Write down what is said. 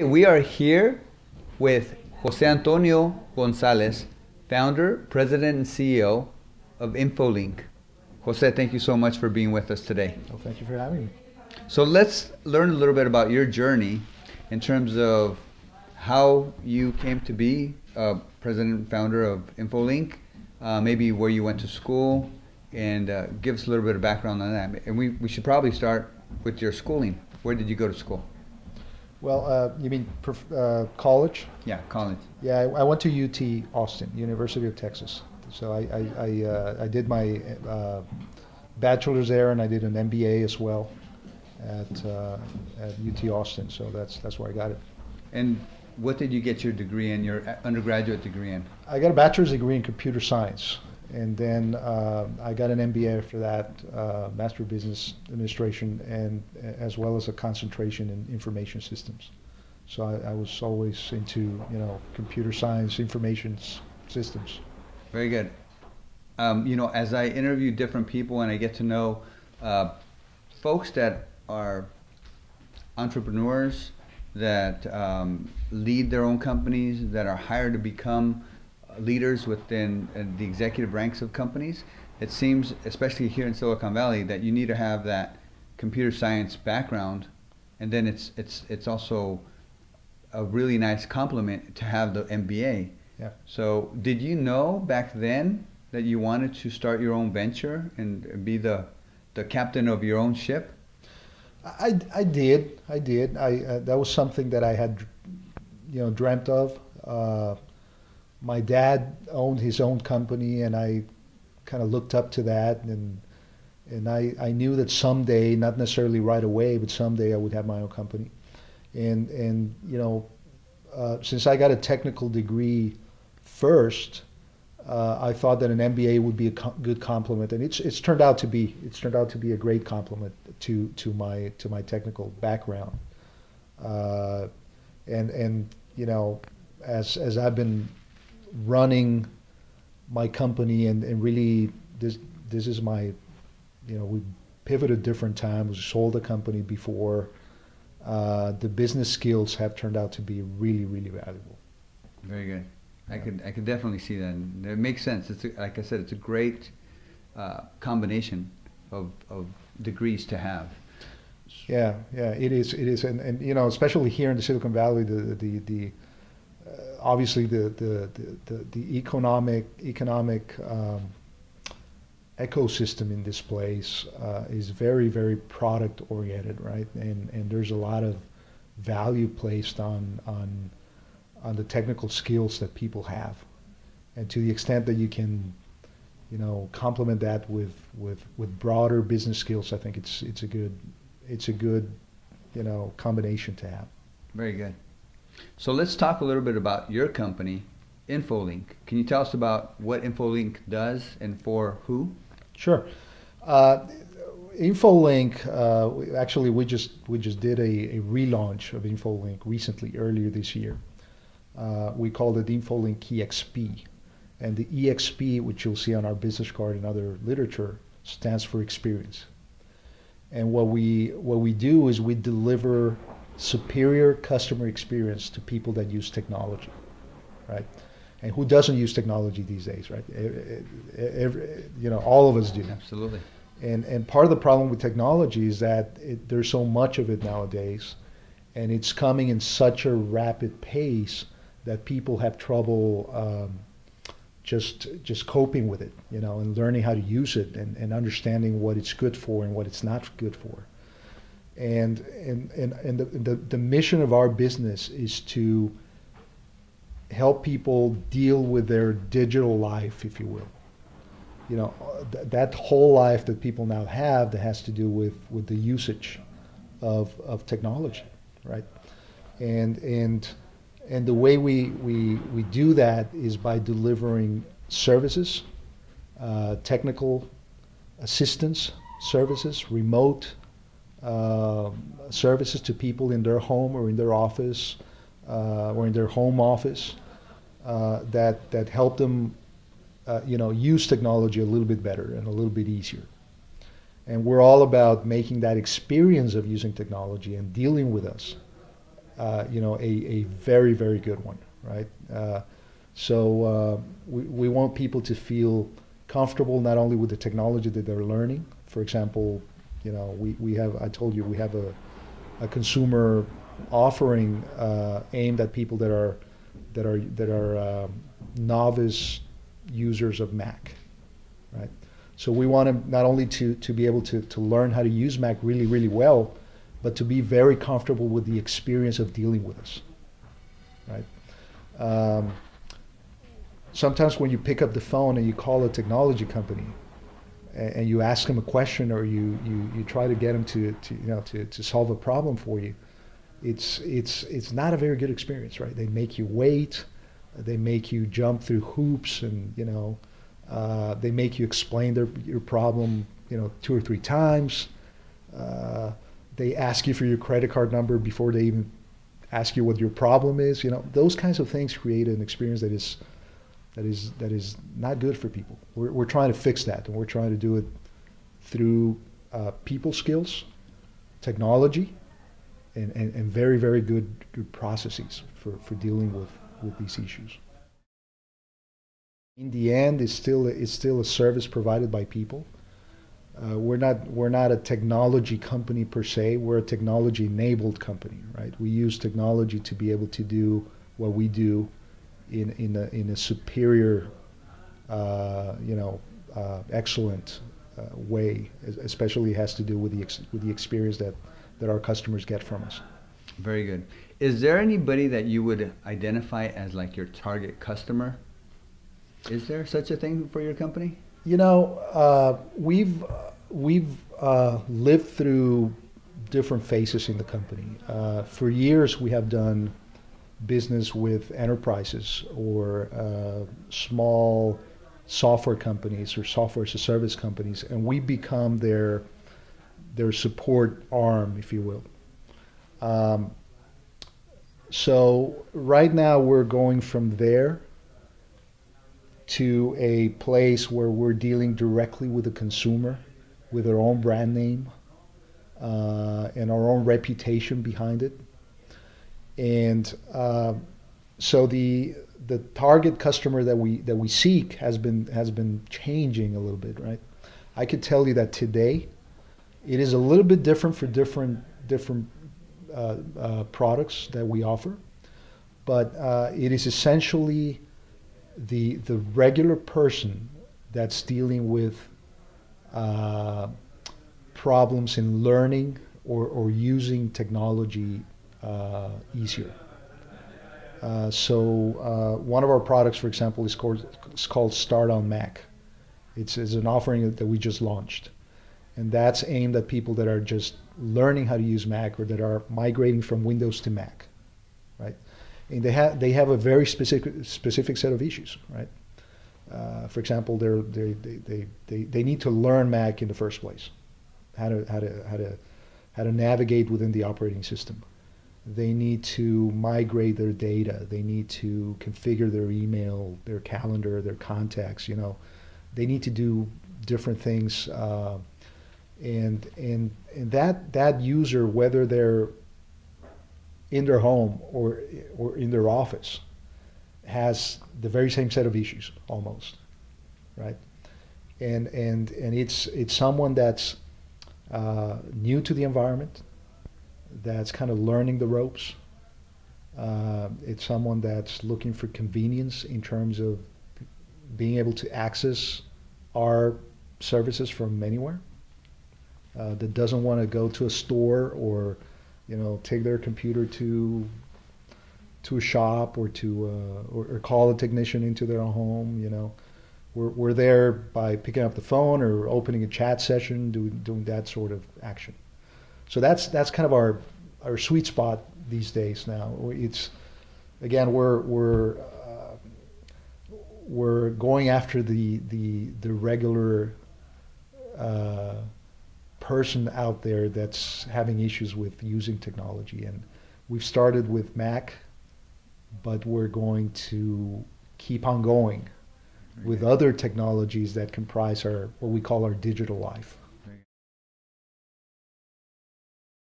We are here with Jose Antonio Gonzalez, founder, president, and CEO of Infolink. Jose, thank you so much for being with us today. Well, thank you for having me. So let's learn a little bit about your journey in terms of how you came to be president and founder of Infolink, maybe where you went to school, and give us a little bit of background on that. And we should probably start with your schooling. Where did you go to school? Well, you mean college? Yeah, college. Yeah, I went to UT Austin, University of Texas. So I did my bachelor's there, and I did an MBA as well at UT Austin. So that's where I got it. And what did you get your degree in, your undergraduate degree in? I got a bachelor's degree in computer science, and then I got an MBA after that, Master of Business Administration, and as well as a concentration in information systems. So I was always into computer science, information systems. Very good. As I interview different people and I get to know folks that are entrepreneurs, that lead their own companies, that are hired to become leaders within the executive ranks of companies, it seems, especially here in Silicon Valley, that you need to have that computer science background, and then it's also a really nice compliment to have the MBA. Yeah. So did you know back then that you wanted to start your own venture and be the captain of your own ship? I did. That was something that I had, dreamt of. My dad owned his own company, and I kind of looked up to that, and I knew that someday, not necessarily right away, but someday I would have my own company. And since I got a technical degree first, I thought that an MBA would be a good complement, and it's turned out to be a great complement to my technical background. As I've been running my company, and really this is my, we pivoted different times, we sold a company before. The business skills have turned out to be really, really valuable. Very good. I could definitely see that. And it makes sense. Like I said, it's a great combination of degrees to have. Yeah, it is, and especially here in the Silicon Valley, obviously the economic ecosystem in this place is very, very product oriented, right? And there's a lot of value placed on the technical skills that people have, and to the extent that you can, complement that with broader business skills, I think it's a good combination to have. Very good. So let's talk a little bit about your company, Infolink. Can you tell us about what Infolink does and for who? Sure. Infolink, actually, we just did a relaunch of Infolink recently, earlier this year. We called it Infolink EXP, and the EXP, which you'll see on our business card and other literature, stands for experience. And what we do is we deliver superior customer experience to people that use technology, right? And who doesn't use technology these days, right? All of us do. Absolutely. And part of the problem with technology is that there's so much of it nowadays, and it's coming in such a rapid pace that people have trouble just coping with it, and learning how to use it, and understanding what it's good for and what it's not good for. And the mission of our business is to help people deal with their digital life, if you will. That whole life that people now have that has to do with the usage of technology, right? And the way we do that is by delivering services, technical assistance services, remote services to people in their home or in their office or in their home office that help them use technology a little bit better and a little bit easier. And we're all about making that experience of using technology and dealing with us a very, very good one, right? We want people to feel comfortable not only with the technology that they're learning. For example, we have, I told you, we have a consumer offering aimed at people that are novice users of Mac, right? So we want them not only to be able to learn how to use Mac really, really well, but to be very comfortable with the experience of dealing with us, right? Sometimes when you pick up the phone and you call a technology company and you ask them a question, or you try to get them to solve a problem for you, it's not a very good experience, right? They make you wait, they make you jump through hoops, and they make you explain your problem 2 or 3 times. They ask you for your credit card number before they even ask you what your problem is. Those kinds of things create an experience that is not good for people. We're trying to fix that, and we're trying to do it through people skills, technology, and very, very good processes for dealing with these issues. In the end, it's still a service provided by people. We're not a technology company per se. We're a technology-enabled company, right? We use technology to be able to do what we do in a superior, excellent way. Especially has to do with the experience that our customers get from us. Very good. Is there anybody that you would identify as like your target customer? Is there such a thing for your company? We've lived through different phases in the company. For years, we have done business with enterprises or small software companies or software as a service companies, and we become their support arm, if you will. So right now, we're going from there to a place where we're dealing directly with the consumer, with our own brand name and our own reputation behind it. And so the target customer that we seek has been changing a little bit, right? I could tell you that today it is a little bit different for different products that we offer, but it is essentially the regular person that's dealing with problems in learning or using technology easier. So one of our products, for example, is called Start on Mac. It's an offering that we just launched, and that's aimed at people that are just learning how to use Mac or that are migrating from Windows to Mac, right? And they have a very specific set of issues, right? For example, they need to learn Mac in the first place, how to navigate within the operating system. They need to migrate their data. They need to configure their email, their calendar, their contacts. They need to do different things, and that user, whether they're in their home or in their office, has the very same set of issues almost, right? And it's someone that's new to the environment, that's kind of learning the ropes. It's someone that's looking for convenience in terms of being able to access our services from anywhere. That doesn't want to go to a store or take their computer to a shop or or call a technician into their own home. We're there by picking up the phone or opening a chat session, doing that sort of action. So that's kind of our sweet spot these days now. It's again we're going after the regular person out there that's having issues with using technology, and we've started with Mac, but we're going to keep on going with other technologies that comprise what we call our digital life.